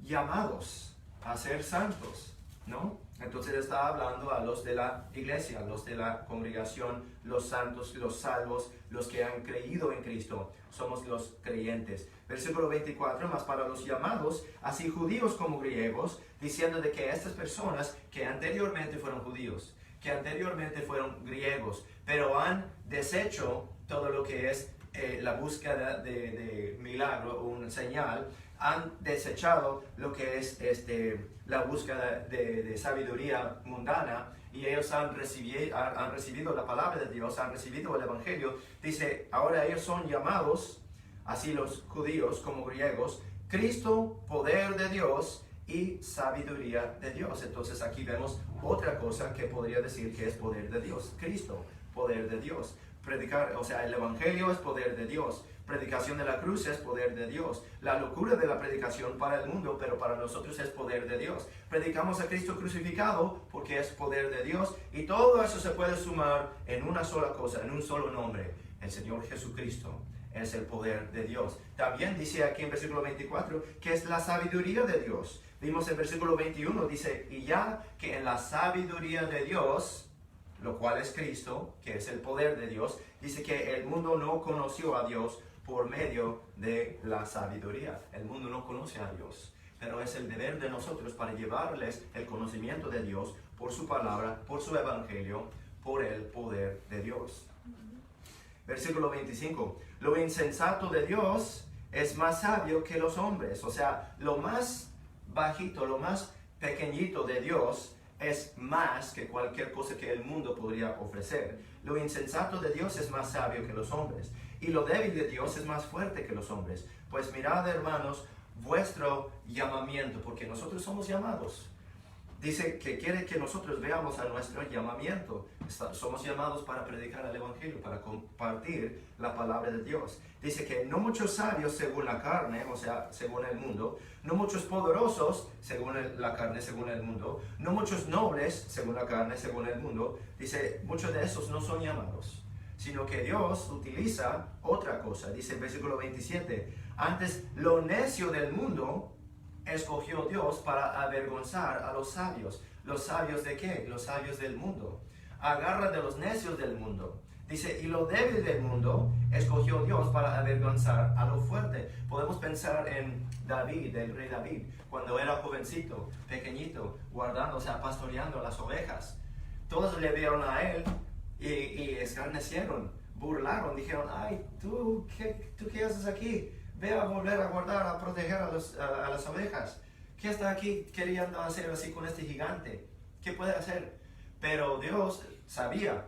llamados a ser santos, ¿no? Entonces está hablando a los de la iglesia, a los de la congregación, los santos, los salvos, los que han creído en Cristo, somos los creyentes. Versículo 24, más para los llamados, así judíos como griegos, diciendo de que estas personas que anteriormente fueron judíos, que anteriormente fueron griegos, pero han deshecho todo lo que es la búsqueda de milagro, una señal, han desechado lo que es la búsqueda de sabiduría mundana, y ellos han recibido la palabra de Dios, han recibido el Evangelio. Dice, ahora ellos son llamados, así los judíos como griegos, Cristo, poder de Dios y sabiduría de Dios. Entonces aquí vemos otra cosa que podría decir que es poder de Dios. Cristo, poder de Dios. Predicar, o sea, el Evangelio es poder de Dios. predicación de la cruz es poder de Dios. La locura de la predicación para el mundo, pero para nosotros es poder de Dios. Predicamos a Cristo crucificado porque es poder de Dios, y todo eso se puede sumar en una sola cosa, en un solo nombre: el Señor Jesucristo. Es el poder de Dios. También dice aquí en versículo 24 que es la sabiduría de Dios. Vimos en versículo 21, dice: y ya que en la sabiduría de Dios, lo cual es Cristo, que es el poder de Dios, dice que el mundo no conoció a Dios por medio de la sabiduría. El mundo no conoce a Dios, pero es el deber de nosotros para llevarles el conocimiento de Dios por su palabra, por su evangelio, por el poder de Dios. Versículo 25. Lo insensato de Dios es más sabio que los hombres. O sea, lo más bajito, lo más pequeñito de Dios es más que cualquier cosa que el mundo podría ofrecer. Lo insensato de Dios es más sabio que los hombres. Y lo débil de Dios es más fuerte que los hombres. Pues mirad, hermanos, vuestro llamamiento, porque nosotros somos llamados. Dice que quiere que nosotros veamos a nuestro llamamiento. Somos llamados para predicar el evangelio, para compartir la palabra de Dios. Dice que no muchos sabios según la carne, o sea, según el mundo, no muchos poderosos según la carne, según el mundo, no muchos nobles según la carne, según el mundo. Dice, muchos de esos no son llamados, sino que Dios utiliza otra cosa. Dice el versículo 27, antes lo necio del mundo escogió Dios para avergonzar a los sabios. ¿Los sabios de qué? Los sabios del mundo. Agarra de los necios del mundo. Dice, y lo débil del mundo escogió Dios para avergonzar a lo fuerte. Podemos pensar en David, el rey David, cuando era jovencito, pequeñito, guardando, o sea, pastoreando las ovejas. Todos le vieron a él y escarnecieron, burlaron, dijeron, ay, ¿tú qué haces aquí? Ve a volver a guardar, a proteger a las ovejas. ¿Qué está aquí queriendo hacer así con este gigante? ¿Qué puede hacer? Pero Dios sabía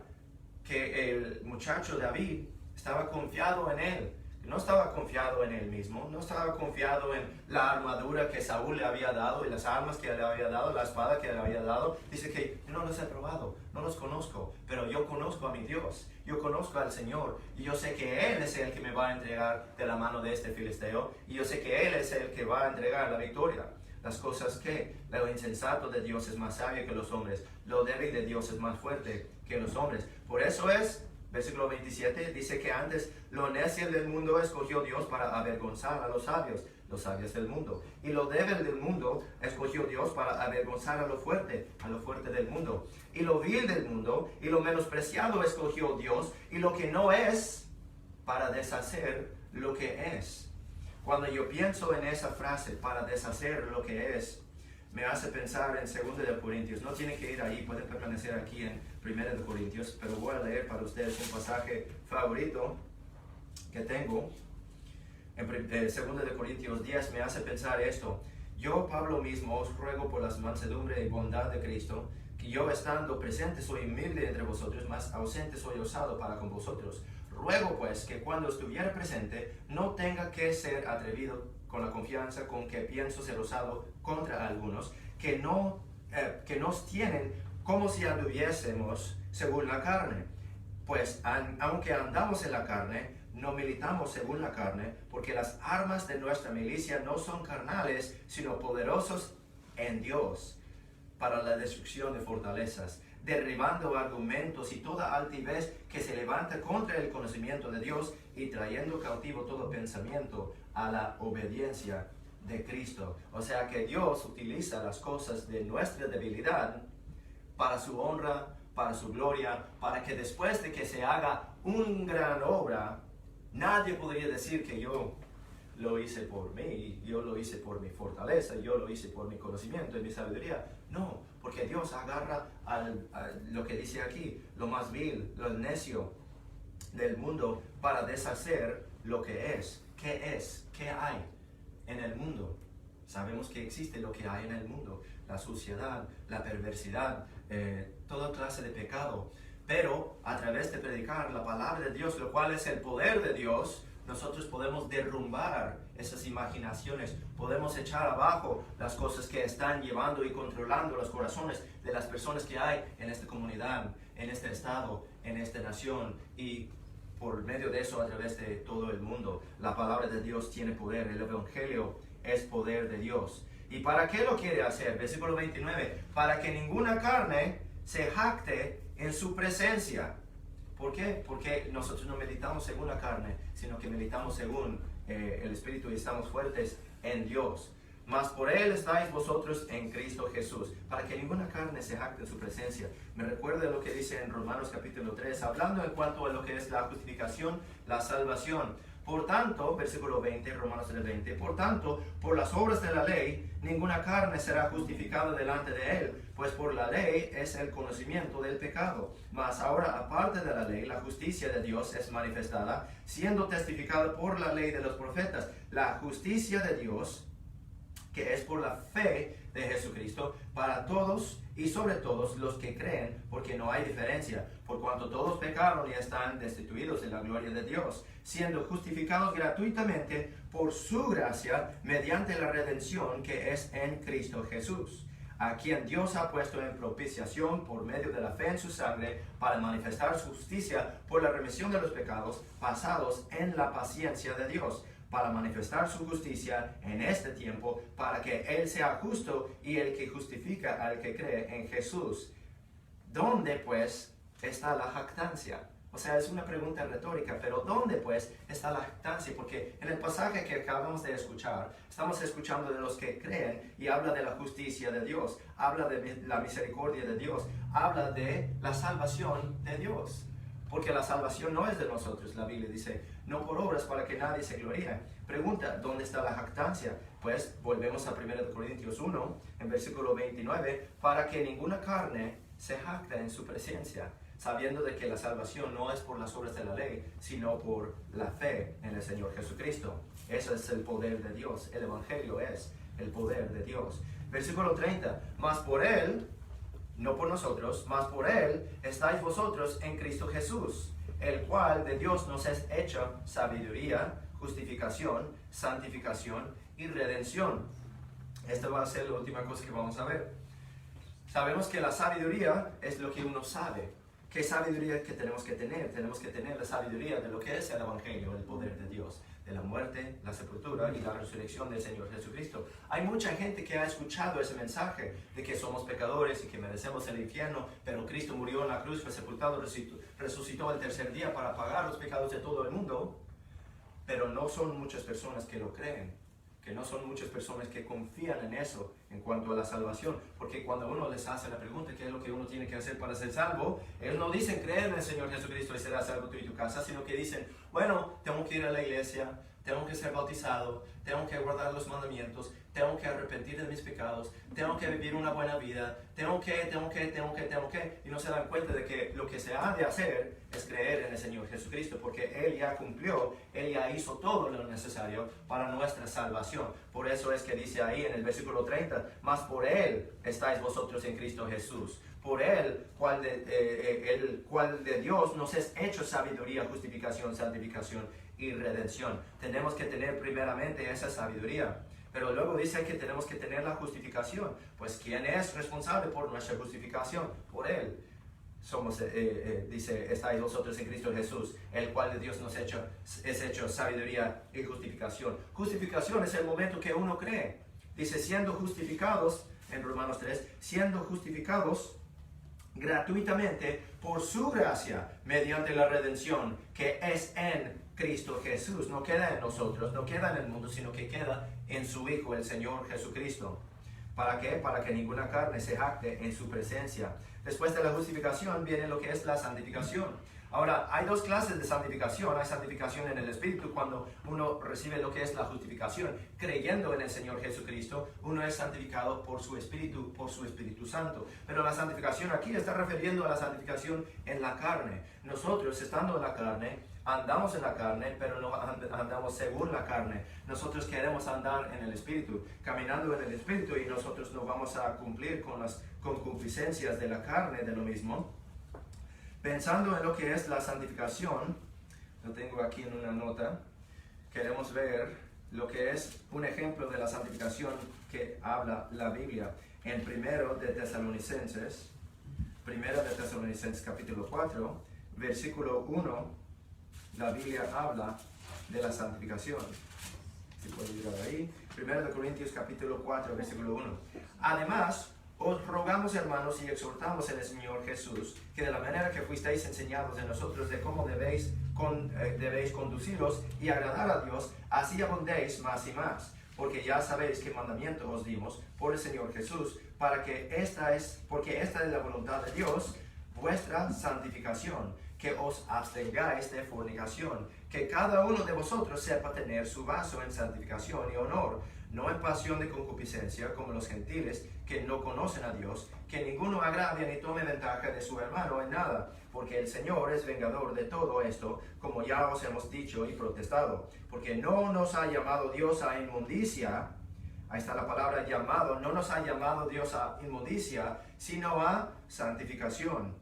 que el muchacho David estaba confiado en él. No estaba confiado en él mismo, no estaba confiado en la armadura que Saúl le había dado y las armas que le había dado, la espada que le había dado. Dice que yo no los he probado, no los conozco, pero yo conozco a mi Dios, yo conozco al Señor, y yo sé que Él es el que me va a entregar de la mano de este filisteo, y yo sé que Él es el que va a entregar la victoria. Las cosas que lo insensato de Dios es más sabio que los hombres, lo débil de Dios es más fuerte que los hombres. Por eso es, versículo 27, dice que antes lo necio del mundo escogió Dios para avergonzar a los sabios del mundo. Y lo débil del mundo escogió Dios para avergonzar a lo fuerte del mundo. Y lo vil del mundo y lo menospreciado escogió Dios, y lo que no es, para deshacer lo que es. Cuando yo pienso en esa frase, para deshacer lo que es, me hace pensar en 2 de Corintios. No tiene que ir ahí, puede permanecer aquí en 1 de Corintios, pero voy a leer para ustedes un pasaje favorito que tengo. En 2 de Corintios 10 me hace pensar esto. Yo, Pablo mismo, os ruego por la mansedumbre y bondad de Cristo, que yo estando presente soy humilde entre vosotros, mas ausente soy osado para con vosotros. Ruego pues que cuando estuviere presente no tenga que ser atrevido con la confianza con que pienso ser osado contra algunos que nos tienen como si anduviésemos según la carne. Pues aunque andamos en la carne, no militamos según la carne, porque las armas de nuestra milicia no son carnales, sino poderosos en Dios para la destrucción de fortalezas, derribando argumentos y toda altivez que se levanta contra el conocimiento de Dios, y trayendo cautivo todo pensamiento a la obediencia de Cristo. O sea que Dios utiliza las cosas de nuestra debilidad para su honra, para su gloria, para que después de que se haga una gran obra, nadie podría decir que yo lo hice por mí, yo lo hice por mi fortaleza, yo lo hice por mi conocimiento y mi sabiduría. No, porque Dios agarra a lo que dice aquí, lo más vil, lo necio del mundo, para deshacer lo que es. ¿Qué es? ¿Qué hay en el mundo? Sabemos que existe lo que hay en el mundo: la suciedad, la perversidad, toda clase de pecado. Pero a través de predicar la palabra de Dios, lo cual es el poder de Dios, nosotros podemos derrumbar esas imaginaciones, podemos echar abajo las cosas que están llevando y controlando los corazones de las personas que hay en esta comunidad, en este estado, en esta nación, y por medio de eso a través de todo el mundo. La palabra de Dios tiene poder, el Evangelio es poder de Dios. ¿Y para qué lo quiere hacer? Versículo 29, para que ninguna carne se jacte en su presencia. ¿Por qué? Porque nosotros no meditamos según la carne, sino que meditamos según el Espíritu y estamos fuertes en Dios. Mas por Él estáis vosotros en Cristo Jesús, para que ninguna carne se jacte en su presencia. Me recuerda lo que dice en Romanos capítulo 3, hablando en cuanto a lo que es la justificación, la salvación. Por tanto, versículo 20, Romanos 3:20, por tanto, por las obras de la ley, ninguna carne será justificada delante de Él, pues por la ley es el conocimiento del pecado. Mas ahora, aparte de la ley, la justicia de Dios es manifestada, siendo testificada por la ley de los profetas. La justicia de Dios, que es por la fe de Jesucristo, para todos y sobre todos los que creen, porque no hay diferencia, por cuanto todos pecaron y están destituidos de la gloria de Dios, siendo justificados gratuitamente por su gracia, mediante la redención que es en Cristo Jesús, a quien Dios ha puesto en propiciación por medio de la fe en su sangre, para manifestar su justicia por la remisión de los pecados pasados en la paciencia de Dios, para manifestar su justicia en este tiempo, para que Él sea justo y el que justifica al que cree en Jesús. ¿Dónde pues está la jactancia? O sea, es una pregunta retórica, pero ¿dónde pues está la jactancia? Porque en el pasaje que acabamos de escuchar, estamos escuchando de los que creen y habla de la justicia de Dios, habla de la misericordia de Dios, habla de la salvación de Dios. Porque la salvación no es de nosotros, la Biblia dice, no por obras para que nadie se gloríe. Pregunta, ¿dónde está la jactancia? Pues volvemos a 1 Corintios 1, en versículo 29, para que ninguna carne se jacte en su presencia, sabiendo de que la salvación no es por las obras de la ley, sino por la fe en el Señor Jesucristo. Ese es el poder de Dios, el Evangelio es el poder de Dios. Versículo 30, mas por Él, no por nosotros, mas por Él estáis vosotros en Cristo Jesús, el cual de Dios nos es hecho sabiduría, justificación, santificación y redención. Esta va a ser la última cosa que vamos a ver. Sabemos que la sabiduría es lo que uno sabe. ¿Qué sabiduría que tenemos que tener? Tenemos que tener la sabiduría de lo que es el Evangelio, el poder de Dios, de la muerte, la sepultura y la resurrección del Señor Jesucristo. Hay mucha gente que ha escuchado ese mensaje de que somos pecadores y que merecemos el infierno, pero Cristo murió en la cruz, fue sepultado, resucitó el tercer día para pagar los pecados de todo el mundo, pero no son muchas personas que lo creen, que no son muchas personas que confían en eso en cuanto a la salvación, porque cuando uno les hace la pregunta qué es lo que uno tiene que hacer para ser salvo, ellos no dicen creer en el Señor Jesucristo y serás salvo tú y tu casa, sino que dicen, bueno, tengo que ir a la iglesia, tengo que ser bautizado, tengo que guardar los mandamientos, tengo que arrepentir de mis pecados, tengo que vivir una buena vida, tengo que, y no se dan cuenta de que lo que se ha de hacer es creer en el Señor Jesucristo, porque Él ya cumplió, Él ya hizo todo lo necesario para nuestra salvación. Por eso es que dice ahí en el versículo 30, mas por Él estáis vosotros en Cristo Jesús. Por Él, el cual de Dios nos es hecho sabiduría, justificación, santificación y redención. Tenemos que tener primeramente esa sabiduría. Pero luego dice que tenemos que tener la justificación. Pues ¿quién es responsable por nuestra justificación? Por Él. Dice, estáis vosotros en Cristo Jesús, el cual de Dios nos es hecho sabiduría y justificación. Justificación es el momento que uno cree. Dice, siendo justificados, en Romanos 3, siendo justificados gratuitamente por su gracia, mediante la redención que es en Cristo Jesús. No queda en nosotros, no queda en el mundo, sino que queda en su Hijo, el Señor Jesucristo. ¿Para qué? Para que ninguna carne se jacte en su presencia. Después de la justificación viene lo que es la santificación. Ahora, hay dos clases de santificación. Hay santificación en el Espíritu, cuando uno recibe lo que es la justificación. Creyendo en el Señor Jesucristo, uno es santificado por su Espíritu Santo. Pero la santificación aquí está refiriendo a la santificación en la carne. Nosotros, estando en la carne, andamos en la carne, pero no andamos según la carne. Nosotros queremos andar en el Espíritu, caminando en el Espíritu, y nosotros no vamos a cumplir con las concupiscencias de la carne de lo mismo. Pensando en lo que es la santificación, lo tengo aquí en una nota, queremos ver lo que es un ejemplo de la santificación que habla la Biblia. En 1 de Tesalonicenses capítulo 4, versículo 1, la Biblia habla de la santificación. Si puedo llegar ahí. 1 Corintios capítulo 4, versículo 1. Además, os rogamos, hermanos, y exhortamos en el Señor Jesús, que de la manera que fuisteis enseñados de nosotros de cómo debéis conduciros y agradar a Dios, así abundéis más y más. Porque ya sabéis qué mandamiento os dimos por el Señor Jesús, porque esta es la voluntad de Dios, vuestra santificación, que os abstengáis de fornicación, que cada uno de vosotros sepa tener su vaso en santificación y honor, no en pasión de concupiscencia como los gentiles que no conocen a Dios, que ninguno agravie ni tome ventaja de su hermano en nada, porque el Señor es vengador de todo esto, como ya os hemos dicho y protestado, porque no nos ha llamado Dios a inmundicia. Ahí está la palabra llamado. No nos ha llamado Dios a inmundicia, sino a santificación.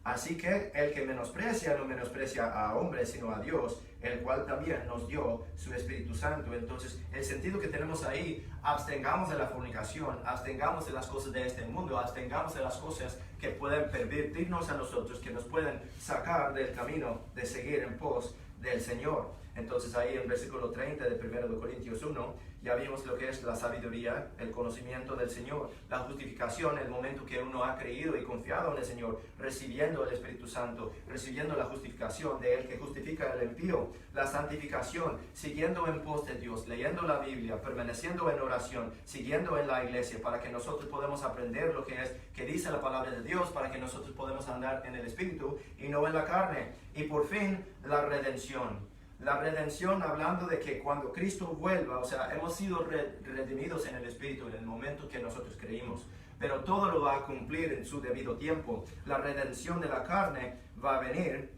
Así que el que menosprecia no menosprecia a hombres, sino a Dios, el cual también nos dio su Espíritu Santo. Entonces, el sentido que tenemos ahí, abstengamos de la fornicación, abstengamos de las cosas de este mundo, abstengamos de las cosas que pueden pervertirnos a nosotros, que nos pueden sacar del camino de seguir en pos del Señor. Entonces ahí en versículo 30 de 1 Corintios 1, ya vimos lo que es la sabiduría, el conocimiento del Señor, la justificación, el momento que uno ha creído y confiado en el Señor, recibiendo el Espíritu Santo, recibiendo la justificación de Él que justifica el impío, la santificación, siguiendo en pos de Dios, leyendo la Biblia, permaneciendo en oración, siguiendo en la iglesia, para que nosotros podamos aprender lo que dice la palabra de Dios, para que nosotros podamos andar en el Espíritu y no en la carne. Y por fin, la redención. La redención, hablando de que cuando Cristo vuelva, o sea, hemos sido redimidos en el Espíritu en el momento que nosotros creímos, pero todo lo va a cumplir en su debido tiempo. La redención de la carne va a venir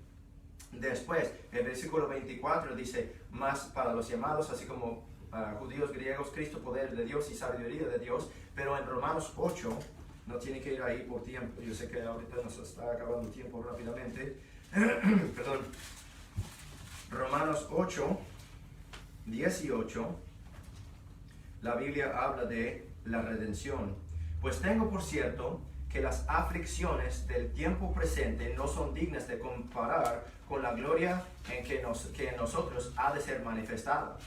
después. El versículo 24 dice, más para los llamados, así como judíos, griegos, Cristo, poder de Dios y sabiduría de Dios. Pero en Romanos 8, no tiene que ir ahí por tiempo, yo sé que ahorita nos está acabando el tiempo rápidamente, perdón. Romanos 8, 18, la Biblia habla de la redención. Pues tengo por cierto que las aflicciones del tiempo presente no son dignas de comparar con la gloria que en nosotros ha de ser manifestada.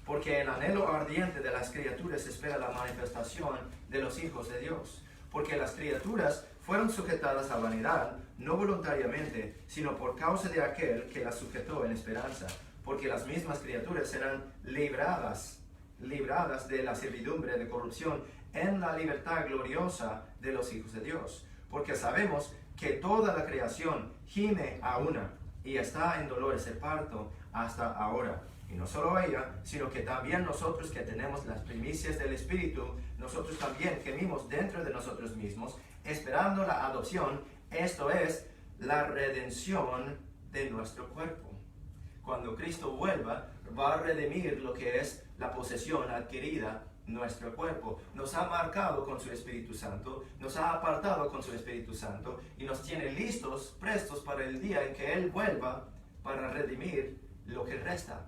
Porque el anhelo ardiente de las criaturas espera la manifestación de los hijos de Dios. Porque las criaturas fueron sujetadas a vanidad, no voluntariamente, sino por causa de aquel que las sujetó en esperanza. Porque las mismas criaturas serán libradas de la servidumbre de corrupción en la libertad gloriosa de los hijos de Dios. Porque sabemos que toda la creación gime a una y está en dolores de parto hasta ahora. Y no solo ella, sino que también nosotros que tenemos las primicias del Espíritu, nosotros también gemimos dentro de nosotros mismos, esperando la adopción, esto es, la redención de nuestro cuerpo. Cuando Cristo vuelva, va a redimir lo que es la posesión adquirida, nuestro cuerpo. Nos ha marcado con su Espíritu Santo, nos ha apartado con su Espíritu Santo y nos tiene listos, prestos para el día en que Él vuelva para redimir lo que resta.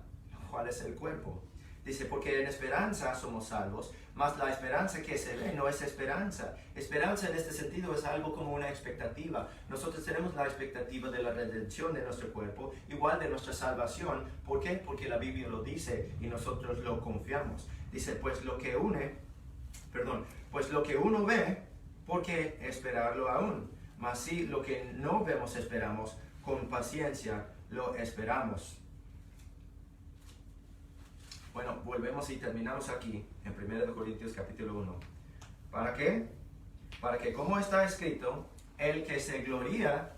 ¿Cuál es el cuerpo? Dice, porque en esperanza somos salvos, mas la esperanza que se ve no es esperanza. Esperanza en este sentido es algo como una expectativa. Nosotros tenemos la expectativa de la redención de nuestro cuerpo, igual de nuestra salvación. ¿Por qué? Porque la Biblia lo dice y nosotros lo confiamos. Dice, pues lo que uno ve, ¿por qué esperarlo aún? Mas si lo que no vemos esperamos, con paciencia lo esperamos. Bueno, volvemos y terminamos aquí en 1 Corintios capítulo 1. ¿Para qué? Para que, como está escrito, el que se gloría,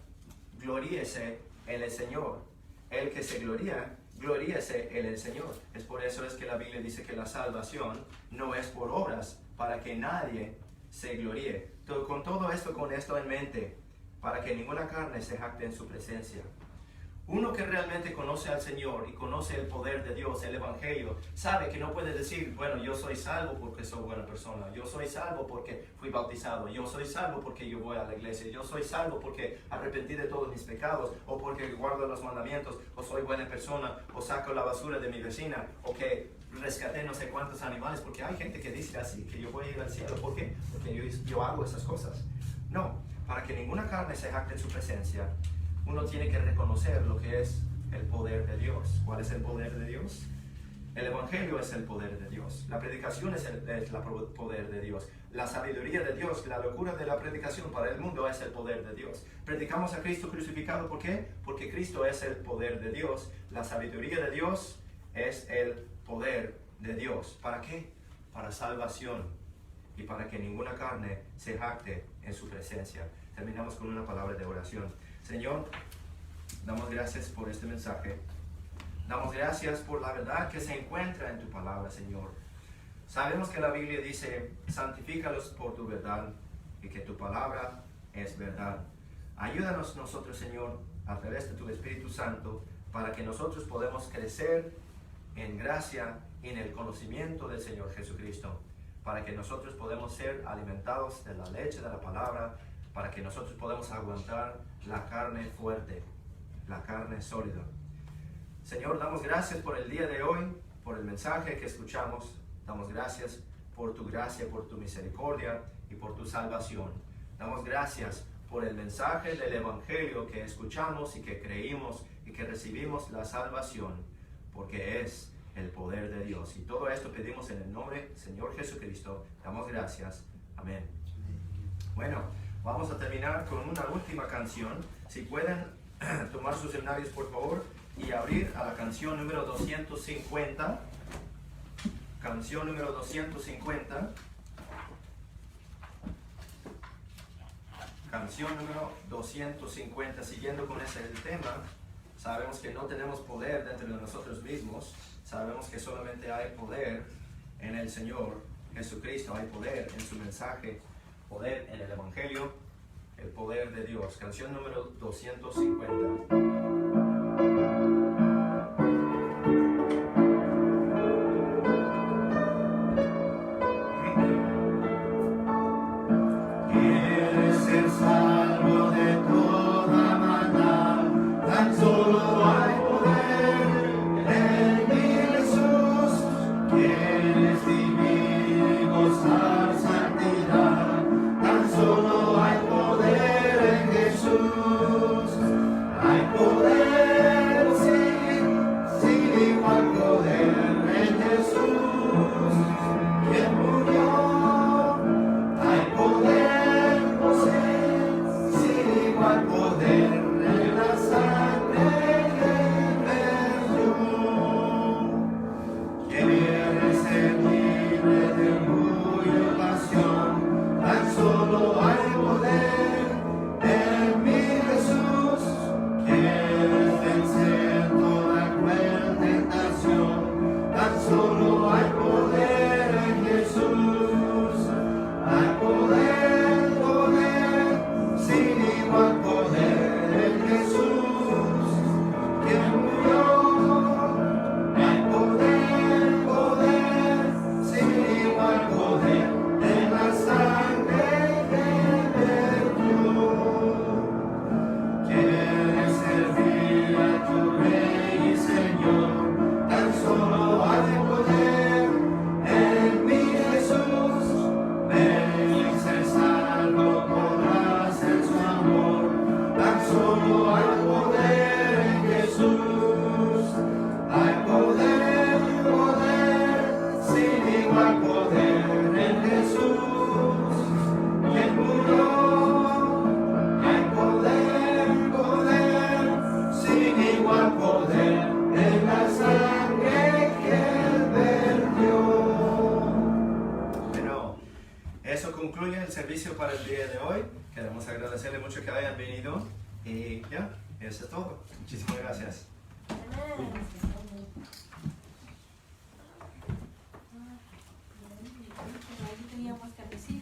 gloríese en el Señor. El que se gloría, gloríese en el Señor. Es por eso es que la Biblia dice que la salvación no es por obras, para que nadie se gloríe. Con todo esto, con esto en mente, para que ninguna carne se jacte en su presencia. Uno que realmente conoce al Señor y conoce el poder de Dios, el Evangelio, sabe que no puede decir, bueno, yo soy salvo porque soy buena persona, yo soy salvo porque fui bautizado, yo soy salvo porque yo voy a la iglesia, yo soy salvo porque arrepentí de todos mis pecados, o porque guardo los mandamientos, o soy buena persona, o saco la basura de mi vecina, o que rescaté no sé cuántos animales, porque hay gente que dice así, que yo voy a ir al cielo. ¿Por qué? Porque yo hago esas cosas. No, para que ninguna carne se jacte en su presencia, uno tiene que reconocer lo que es el poder de Dios. ¿Cuál es el poder de Dios? El Evangelio es el poder de Dios. La predicación es el poder de Dios. La sabiduría de Dios, la locura de la predicación para el mundo es el poder de Dios. Predicamos a Cristo crucificado, ¿por qué? Porque Cristo es el poder de Dios. La sabiduría de Dios es el poder de Dios. ¿Para qué? Para salvación y para que ninguna carne se jacte en su presencia. Terminamos con una palabra de oración. Señor, damos gracias por este mensaje. Damos gracias por la verdad que se encuentra en tu palabra, Señor. Sabemos que la Biblia dice, santifícalos por tu verdad y que tu palabra es verdad. Ayúdanos nosotros, Señor, a través de tu Espíritu Santo, para que nosotros podamos crecer en gracia y en el conocimiento del Señor Jesucristo, para que nosotros podamos ser alimentados de la leche de la palabra, para que nosotros podamos aguantar la carne fuerte, la carne sólida. Señor, damos gracias por el día de hoy, por el mensaje que escuchamos. Damos gracias por tu gracia, por tu misericordia y por tu salvación. Damos gracias por el mensaje del Evangelio que escuchamos y que creímos y que recibimos la salvación, porque es el poder de Dios. Y todo esto pedimos en el nombre del Señor Jesucristo. Damos gracias. Amén. Bueno, vamos a terminar con una última canción. Si pueden tomar sus himnarios, por favor, y abrir a la canción número 250. Canción número 250. Canción número 250. Siguiendo con ese tema, sabemos que no tenemos poder dentro de nosotros mismos. Sabemos que solamente hay poder en el Señor Jesucristo. Hay poder en su mensaje, poder en el Evangelio, el poder de Dios. Canción número 250. Para el día de hoy, queremos agradecerle mucho que hayan venido y ya, eso es todo. Muchísimas gracias. Teníamos que decir.